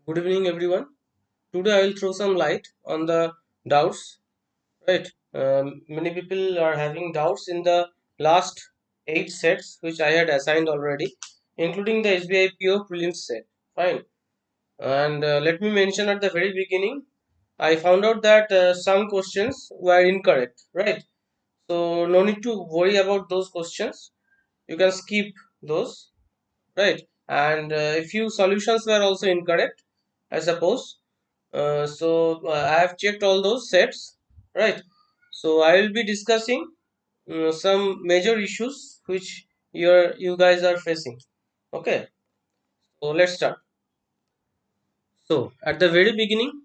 Good evening, everyone. Today I will throw some light on the doubts. Right, many people are having doubts in the last 8 sets which I had assigned already, including the SBI PO prelims set. Fine, and let me mention at the very beginning, I found out that some questions were incorrect. Right, so no need to worry about those questions. You can skip those. Right, and a few solutions were also incorrect, I suppose. I have checked all those sets, right? So I will be discussing some major issues which you guys are facing. Okay, so let's start. So at the very beginning,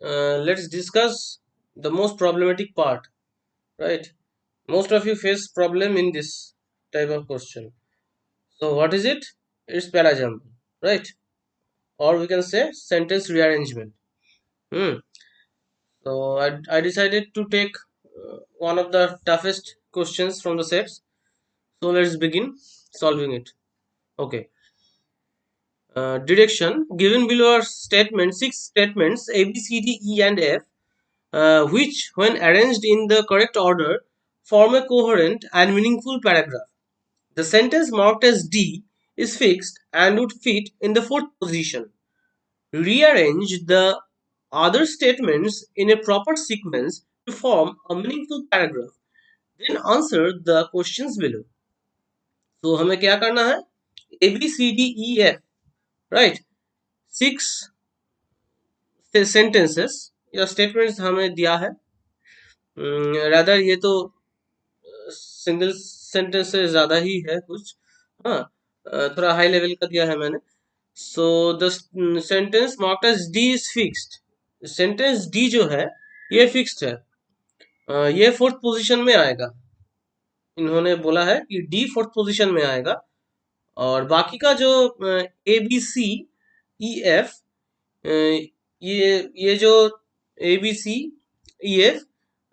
let's discuss the most problematic part, right? Most of you face problem in this type of question. So what is it? It's parajumble, right? Or we can say sentence rearrangement. Hmm. So I decided to take one of the toughest questions from the sets. So let's begin solving it. Okay. Direction given below are statements, six statements A, B, C, D, E, and F, which, when arranged in the correct order, form a coherent and meaningful paragraph. The sentence marked as D is fixed and would fit in the fourth position. Rearrange the other statements in a proper sequence to form a meaningful paragraph. Then answer the questions below. तो हमें क्या करना है ABCDEF, right, 6 sentences या statements हमें दिया है. Rather ये तो सिंगल सेंटेंस से ज्यादा ही है कुछ. हाँ, थोड़ा हाई लेवल का दिया है मैंने. So the sentence marked as D is fixed. Sentence D जो है ये फिक्स्ड है. ये फोर्थ पोजीशन में आएगा. इन्होंने बोला है कि डी फोर्थ पोजीशन में आएगा और बाकी का जो A B C E F, ये जो A B C E F,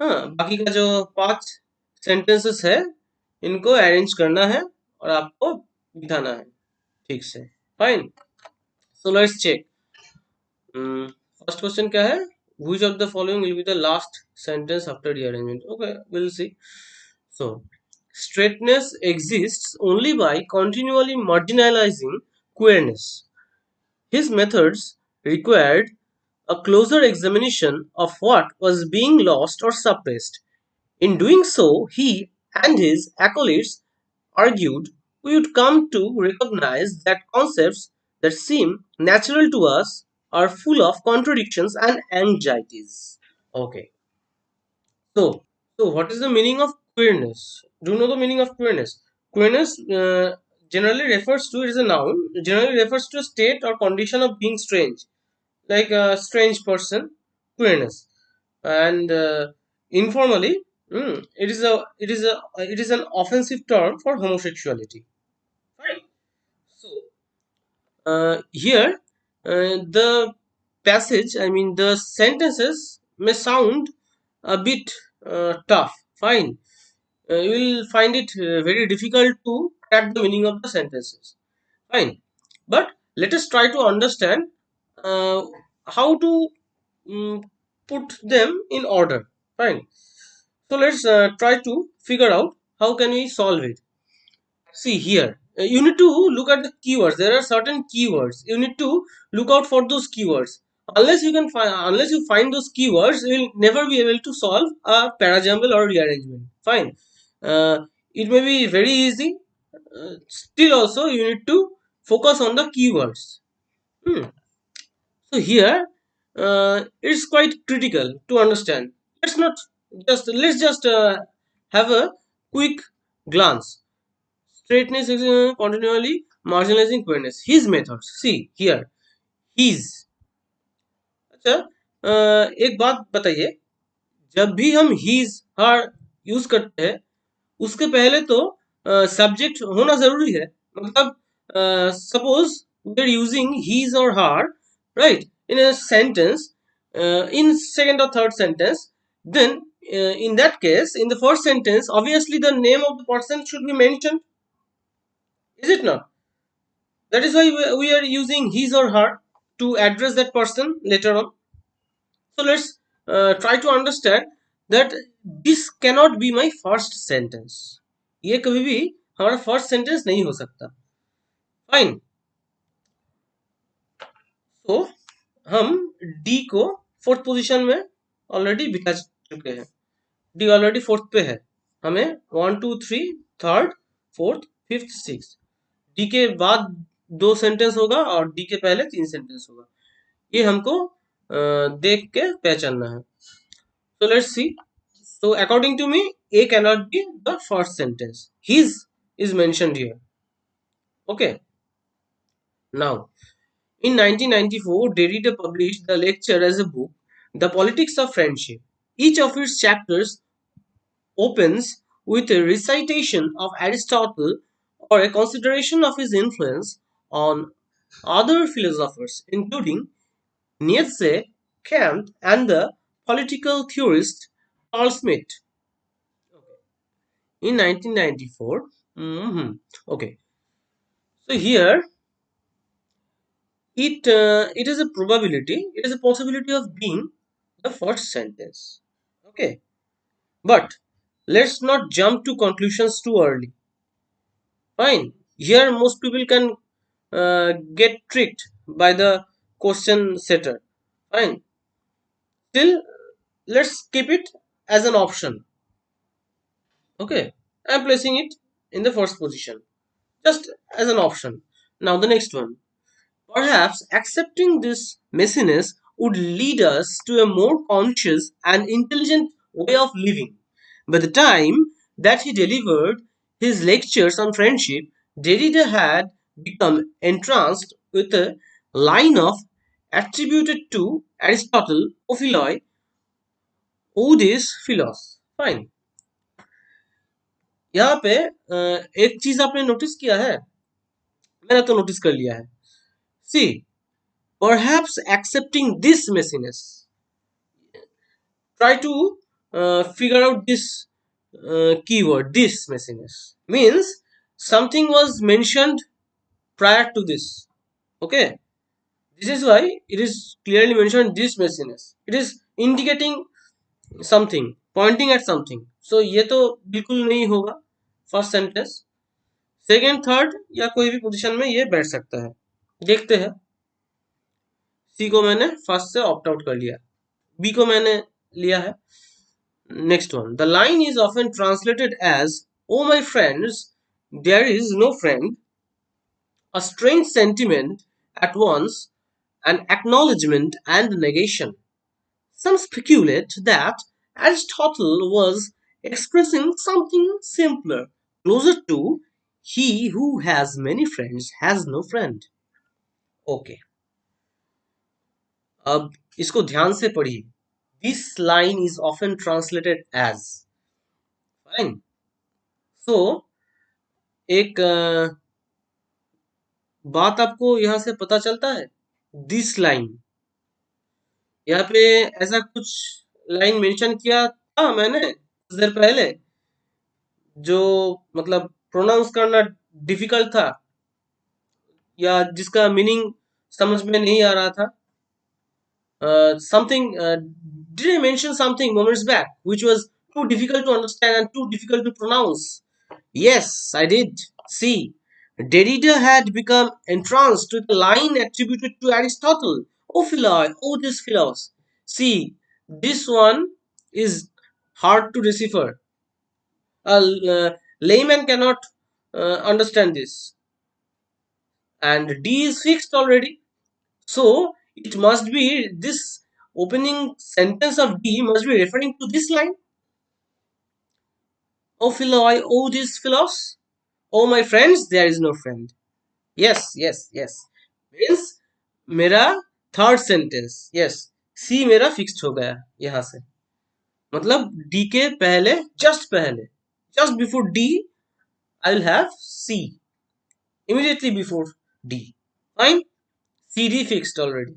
हाँ, बाकी का जो 5 सेंटेंसेस है इनको अरेंज करना है और आपको बिठाना है ठीक से. Fine, so let's check. First question क्या है? Which of the following will be the last sentence after rearrangement? Okay, we'll see. So, straightness exists only by continually marginalizing queerness. His methods required a closer examination of what was being lost or suppressed. In doing so, he and his acolytes argued we would come to recognize that concepts that seem natural to us are full of contradictions and anxieties. Okay, so what is the meaning of queerness? Do you know the meaning of queerness? Queerness generally refers to, it is a noun, generally refers to a state or condition of being strange, like a strange person, queerness. And informally, it is an offensive term for homosexuality. Right. So here, the passage, I mean the sentences may sound a bit tough. Fine, you will find it very difficult to crack the meaning of the sentences. Fine, but let us try to understand uh, how to mm, put them in order. Fine, so let's try to figure out how can we solve it. See here, you need to look at the keywords. There are certain keywords. You need to look out for those keywords. Unless you find those keywords, you will never be able to solve a parajumble or rearrangement. Fine. It may be very easy. Still, also you need to focus on the keywords. Hmm. So here, it's quite critical to understand. Let's just have a quick glance. Straightness is continually marginalizing queerness. His methods. See here. His. अच्छा, एक बात बताइए. जब भी हम his her use करते हैं उसके पहले तो सब्जेक्ट होना जरूरी है. मतलब suppose we are using his or her, right, in a sentence, in second or third sentence, then in that case, in the first sentence, obviously the name of the person should be mentioned, is it not? That is why we are using his or her. to address that person later on. So let's try to understand that this cannot be my first sentence. ये कभी भी हमारा first sentence नहीं हो सकता. Fine. तो हम D को फोर्थ पोजीशन में ऑलरेडी बिठा चुके हैं. डी ऑलरेडी फोर्थ पे है. हमें 1 2 3 third fourth fifth six. D के बाद दो सेंटेंस होगा और डी के पहले तीन सेंटेंस होगा. ये हमको देख के पहचानना है. So let's see. So according to me, A cannot be the first sentence. His is mentioned here. Okay. Now, in 1994, Derrida published the lecture as a book, The Politics of Friendship. Each of its chapters opens with a recitation of Aristotle or a consideration of his influence on other philosophers, including Nietzsche, Kant, and the political theorist Carl Schmitt. In 1994. Okay, so here it is a probability, it is a possibility of being the first sentence. Okay, but let's not jump to conclusions too early. Fine, here most people can get tricked by the question setter. Fine, still let's keep it as an option. Okay, I'm placing it in the first position just as an option. Now the next one. Perhaps accepting this messiness would lead us to a more conscious and intelligent way of living. By the time that he delivered his lectures on friendship, Derrida had become entranced with a line of attributed to Aristotle, Ophiloi, Odes, Philos. Fine. यहाँ पे एक चीज आपने notice किया है, मैंने तो notice कर लिया है. See, perhaps accepting this messiness. Try to figure out this keyword, this messiness. Means something was mentioned prior to this. Okay. This is why it is clearly mentioned this messiness. It is indicating something, pointing at something. So ये तो बिल्कुल नहीं होगा first sentence. Second third या कोई भी position में ये बैठ सकता है. देखते हैं. सी को मैंने फर्स्ट से ऑप्ट आउट कर लिया, बी को मैंने लिया है. Next one. The line is often translated as, "Oh my friends, there is no friend," a strange sentiment at once an acknowledgement and negation. Some speculate that Aristotle was expressing something simpler, closer to "he who has many friends has no friend." Okay. अब इसको ध्यान से पढ़िए. This line is often translated as. Fine. So एक बात आपको यहां से पता चलता है. दिस लाइन, यहाँ पे ऐसा कुछ लाइन मेंशन किया था मैंने कुछ देर पहले, जो मतलब प्रोनाउंस करना डिफिकल्ट था या जिसका मीनिंग समझ में नहीं आ रहा था. Something did I mention something moments back which was too difficult to understand and too difficult to pronounce? Yes, I did. See, Derrida had become entranced with a line attributed to Aristotle. Oh, Philos, oh, this Philos. See, this one is hard to decipher. A layman cannot understand this. And D is fixed already. So, it must be this opening sentence of D must be referring to this line. Oh, Philoi, oh, this Philos. Oh, my friends, there is no friend. Yes, yes, yes. Means मेरा third sentence. Yes, सी मेरा fixed हो गया यहां से. मतलब D के पहले, just before D I will have C. Immediately before D. Fine. CD fixed already.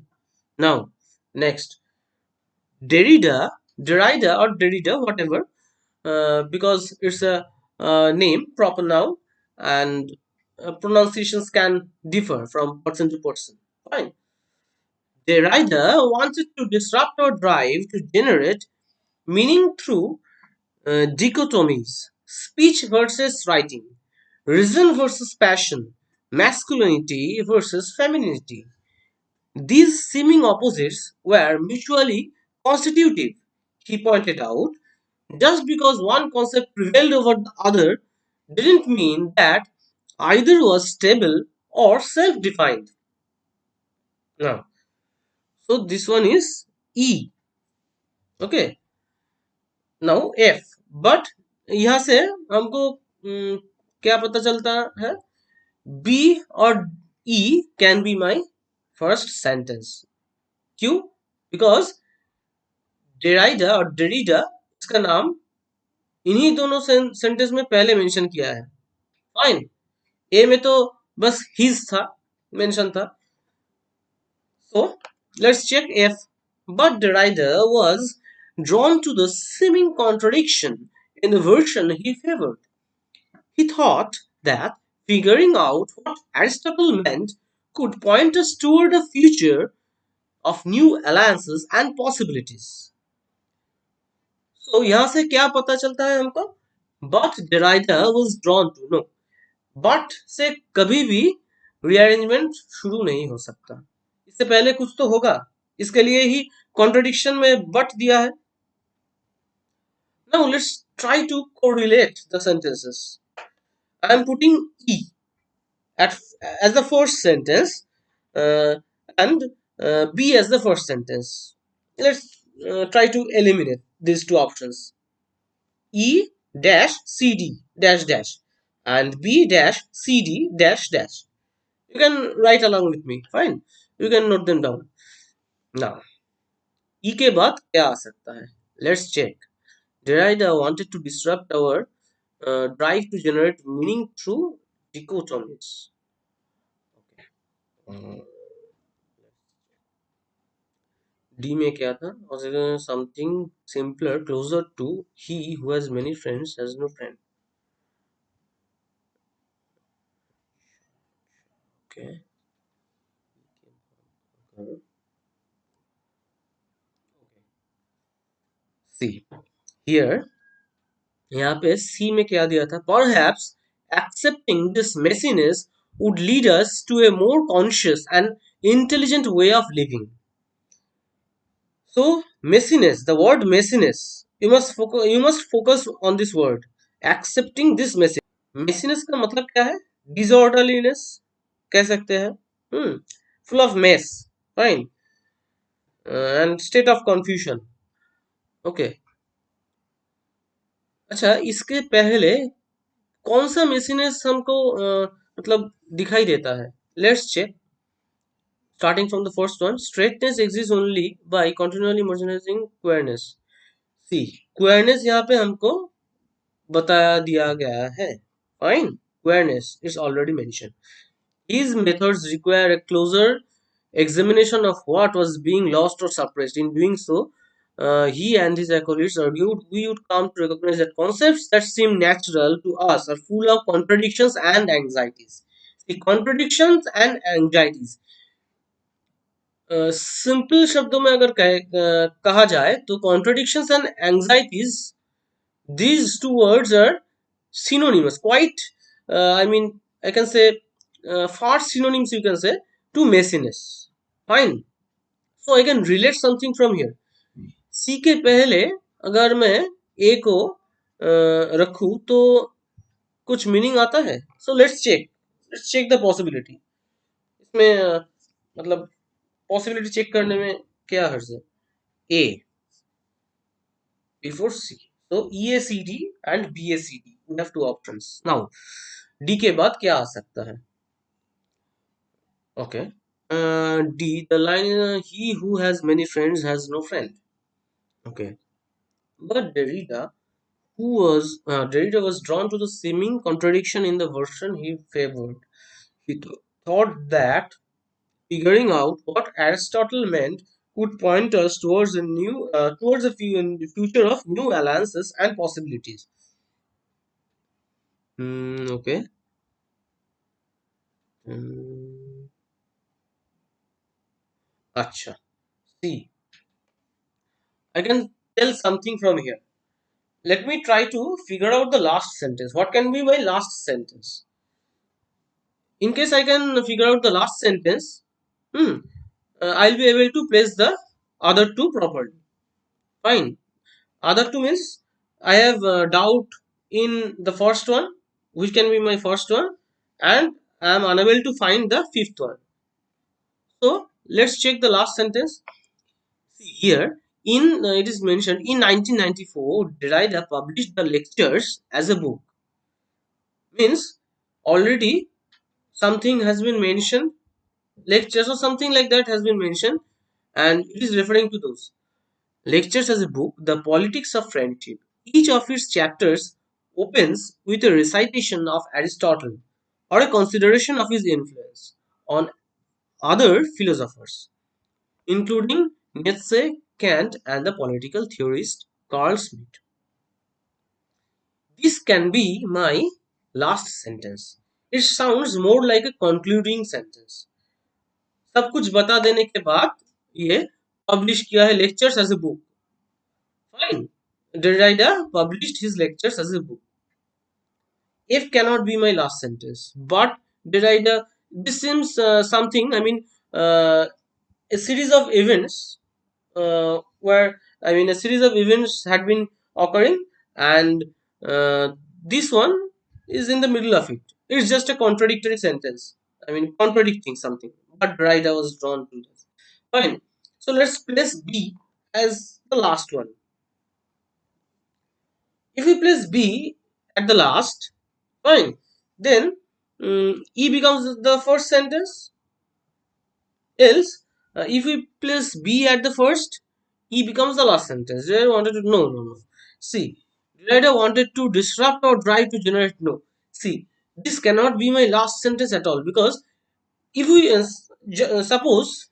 Now, next. Derrida or Derrida, whatever, because it's a name, proper noun, and pronunciations can differ from person to person. Fine. Derrida wanted to disrupt our drive to generate meaning through dichotomies: speech versus writing, reason versus passion, masculinity versus femininity. These seeming opposites were mutually constitutive, he pointed out. Just because one concept prevailed over the other didn't mean that either was stable or self defined. Now, so this one is E. Okay, now F but यहाँ से हमको क्या पता चलता है B और E can be my first sentence क्यों because Derrida और डेरिडा इसका नाम इन्हीं दोनों सेंटेंस में पहले मेंशन किया है फाइन ए में तो बस हिज था मेंशन था so let's check F but Derrida was drawn to the seeming contradiction in the version he favored. He thought that figuring out what Aristotle meant could point us toward a future of new alliances and possibilities. So यहाँ से क्या पता चलता है हमको? But Derrida was drawn to no. But से कभी भी rearrangement शुरू नहीं हो सकता. इससे पहले कुछ तो होगा. इसके लिए ही contradiction में but दिया है. Now let's try to correlate the sentences. I am putting E at as the first sentence uh, and B as the first sentence. Let's try to eliminate these two options. E dash CD dash dash and B dash CD dash dash. You can write along with me. Fine. You can note them down. Now, E के बाद क्या आ सकता है? Let's check. Derrida wanted to disrupt our drive to generate meaning through dichotomies. Okay. D में क्या था और something simpler closer to he who has many friends has no friend okay see here यहाँ पे सी में क्या दिया था perhaps accepting this messiness would lead us to a more conscious and intelligent way of living. So messiness, the word messiness, you must focus on this word. Accepting this messiness का मतलब क्या है? Disorderliness कह सकते हैं. Full of mess, fine, and state of confusion. Okay. अच्छा इसके पहले कौन सा messiness हमको मतलब दिखाई देता है? Let's check. Starting from the first one, straightness exists only by continually marginalizing queerness. See, queerness यहाँ पे हमको बता दिया गया है. Fine, queerness is already mentioned. His methods require a closer examination of what was being lost or suppressed. In doing so, he and his acolytes argued we would come to recognize that concepts that seem natural to us are full of contradictions and anxieties. The contradictions and anxieties. Simple शब्दों में अगर कहा जाए तो contradictions and anxieties, these two words are synonymous, quite I mean I can say far synonyms you can say to messiness. Fine, so I can relate something from here. C के पहले अगर मैं A को रखूं तो कुछ meaning आता है. So let's check the possibility. इसमें मतलब पॉसिबिलिटी चेक करने में क्या हर्ज है? A before C. So EACD and BACD. We have two options. Now D के बाद क्या आ सकता है? Okay. D. The line he who has many friends has no friend. Okay. But Derrida was drawn to the seeming contradiction in the version he favored. He thought that figuring out what Aristotle meant could point us towards the future of new alliances and possibilities. Okay. Hmm. Acha. See, I can tell something from here. Let me try to figure out the last sentence. What can be my last sentence? In case I can figure out the last sentence, hmm, I'll be able to place the other two properly. Fine. Other two means I have doubt in the first one, which can be my first one, and I am unable to find the fifth one. So let's check the last sentence. See here, in it is mentioned in 1994, Derrida published the lectures as a book. Means already something has been mentioned, lectures or something like that has been mentioned, and it is referring to those lectures as a book, The Politics of Friendship. Each of its chapters opens with a recitation of Aristotle or a consideration of his influence on other philosophers, including Nietzsche, Kant, and the political theorist Carl Schmitt. This can be my last sentence. It sounds more like a concluding sentence. सब कुछ बता देने के बाद ये publish किया है lectures as a book. Fine. Derrida published his lectures as a book. If cannot be my last sentence, but Derrida, this seems something. I mean, a series of events where a series of events had been occurring, and this one is in the middle of it. It's just a contradictory sentence. I mean, contradicting something. But Derrida was drawn to this. Fine. So let's place B as the last one. If we place B at the last, fine, then E becomes the first sentence. Else, if we place B at the first, E becomes the last sentence. They wanted to no. See, writer wanted to disrupt or drive to generate no. See, this cannot be my last sentence at all because if we suppose,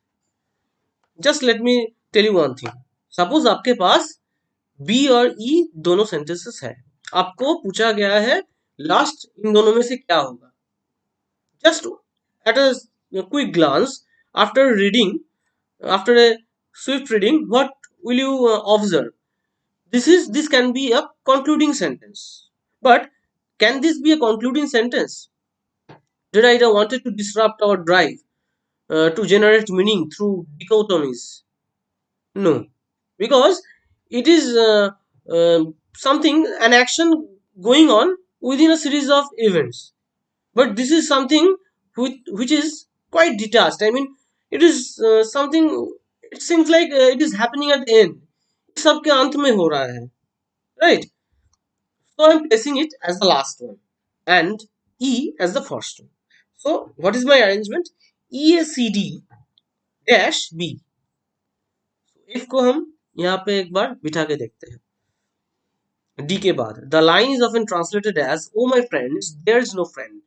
just let me tell you one thing. Suppose आपके पास B और ई दोनों sentences है, आपको पूछा गया है last in दोनों में से क्या होगा. Just at a quick glance, after reading, after a swift reading, what will you observe? This can be a concluding sentence. But can this be a concluding sentence? The writer wanted to disrupt our drive to generate meaning through dichotomies. No, because it is something, an action going on within a series of events. But this is something which is quite detached. I mean, it is something. It seems like it is happening at the end. सबके अंत में हो रहा है, right? So I'm placing it as the last one, and E as the first one. So what is my arrangement? E A C D dash B. If को हम यहाँ पे एक बार बिठा के देखते हैं. D के बाद the line is often translated as "Oh my friends, there is no friend."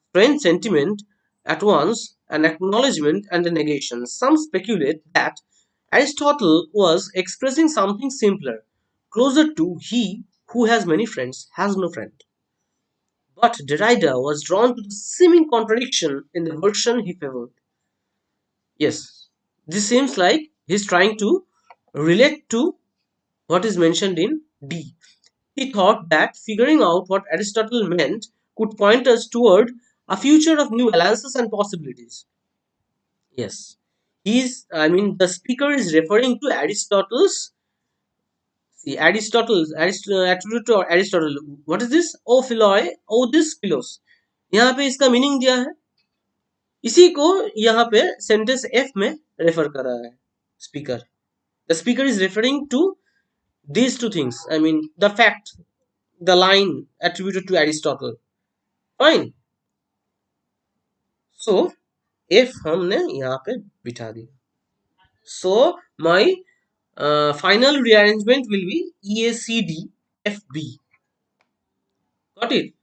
Strange sentiment at once an acknowledgement and a negation. Some speculate that Aristotle was expressing something simpler, closer to he who has many friends has no friend. But Derrida was drawn to the seeming contradiction in the version he favored. Yes, this seems like he's trying to relate to what is mentioned in D. He thought that figuring out what Aristotle meant could point us toward a future of new alliances and possibilities. Yes. The speaker is referring to Aristotle's, see, attribute to Aristotle. What is this? O philoi, O this philos. यहाँ पे इसका meaning दिया है. इसी को यहाँ पे sentence F में रेफर कर रहा है speaker. The speaker is referring to these two things. I mean, the fact, the line attributed to Aristotle. Fine. So, if हमने यहाँ पे बिठा दी. So, my final rearrangement will be EACDFB. Got it?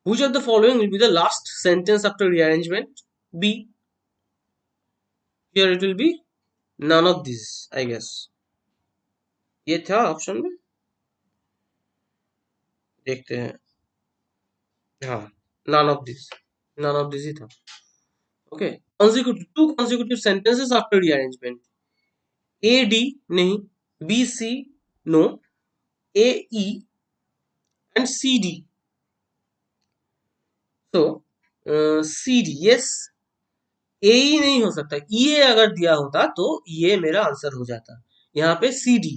Which of the following will be the last sentence after rearrangement? B. Here it will be none of these, I guess. ये था option में, देखते हैं. हाँ, none of these ही था. Okay, consecutive two consecutive sentences after rearrangement. A D नहीं, B C no, A E and C D. So C D yes, ए ही नहीं हो सकता, ई ए अगर दिया होता तो ये मेरा आंसर हो जाता। यहाँ पे C D,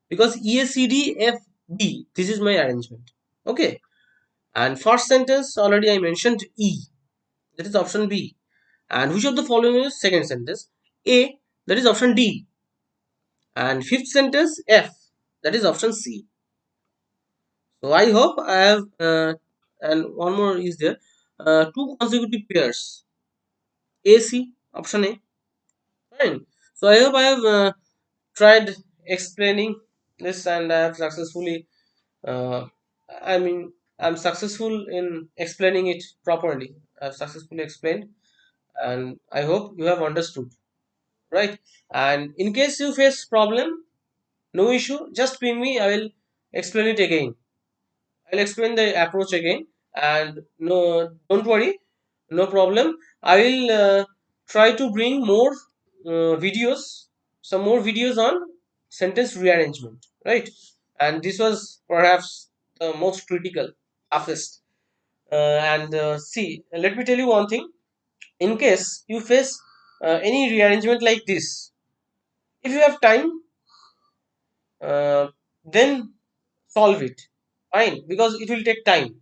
because E A C D F D, this is my arrangement. Okay, and first sentence already I mentioned E, that is option B. And which of the following is second sentence? A, that is option D. And fifth sentence F, that is option C. So I hope I have, and one more is there, two consecutive pairs. A C, option A. Fine. So I hope I have tried explaining this, and I have successfully. Uh, I mean, I'm successful in explaining it properly. I've successfully explained, and I hope you have understood. Right? And in case you face problem, no issue. Just ping me. I will explain it again. I'll explain the approach again, and no, don't worry, no problem. I will try to bring more videos, some more videos on sentence rearrangement, right? And this was perhaps the most critical, toughest. And see, let me tell you one thing. In case you face any rearrangement like this, if you have time, then solve it. Fine, because it will take time.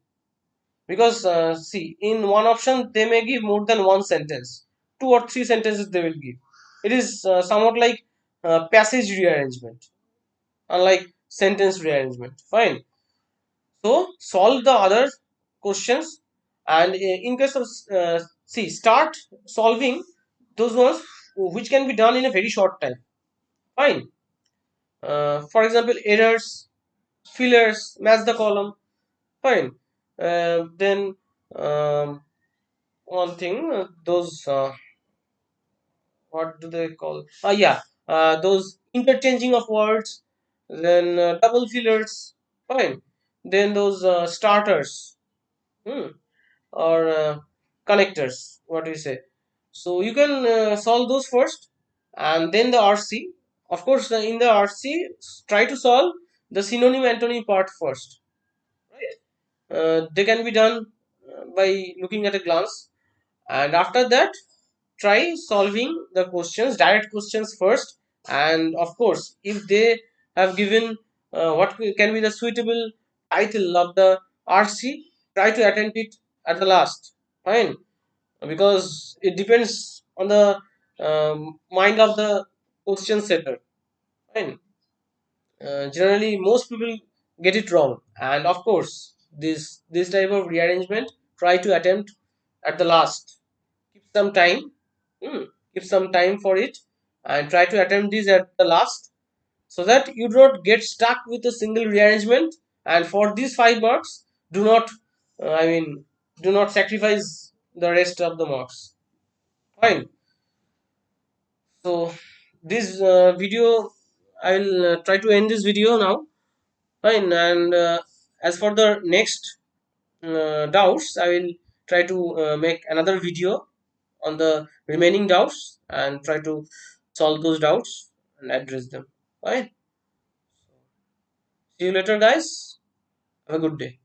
Because see, in one option they may give more than one sentence, two or three sentences they will give. It is somewhat like passage rearrangement, unlike sentence rearrangement. Fine, so solve the other questions, and in case of see, start solving those ones which can be done in a very short time. Fine, for example, errors, fillers, match the column. Fine, then um, one thing, those what do they call, yeah, those interchanging of words, then double fillers. Fine, then those starters, hmm, or connectors, what do you say. So you can solve those first, and then the RC. Of course, in the RC, try to solve the synonym antonym part first, right? They can be done by looking at a glance, and after that try solving the questions, direct questions first. And of course, if they have given what can be the suitable title of the RC, try to attempt it at the last. Fine, because it depends on the mind of the question setter. Fine, generally most people get it wrong, and of course this type of rearrangement try to attempt at the last. Keep some time, hmm, keep some time for it, and try to attempt this at the last, so that you do not get stuck with a single rearrangement. And for these 5 marks, do not I mean, do not sacrifice the rest of the marks. Fine, so this video, I'll try to end this video now. Fine, and as for the next doubts, I will try to make another video on the remaining doubts and try to solve those doubts and address them. Fine. See you later, guys. Have a good day.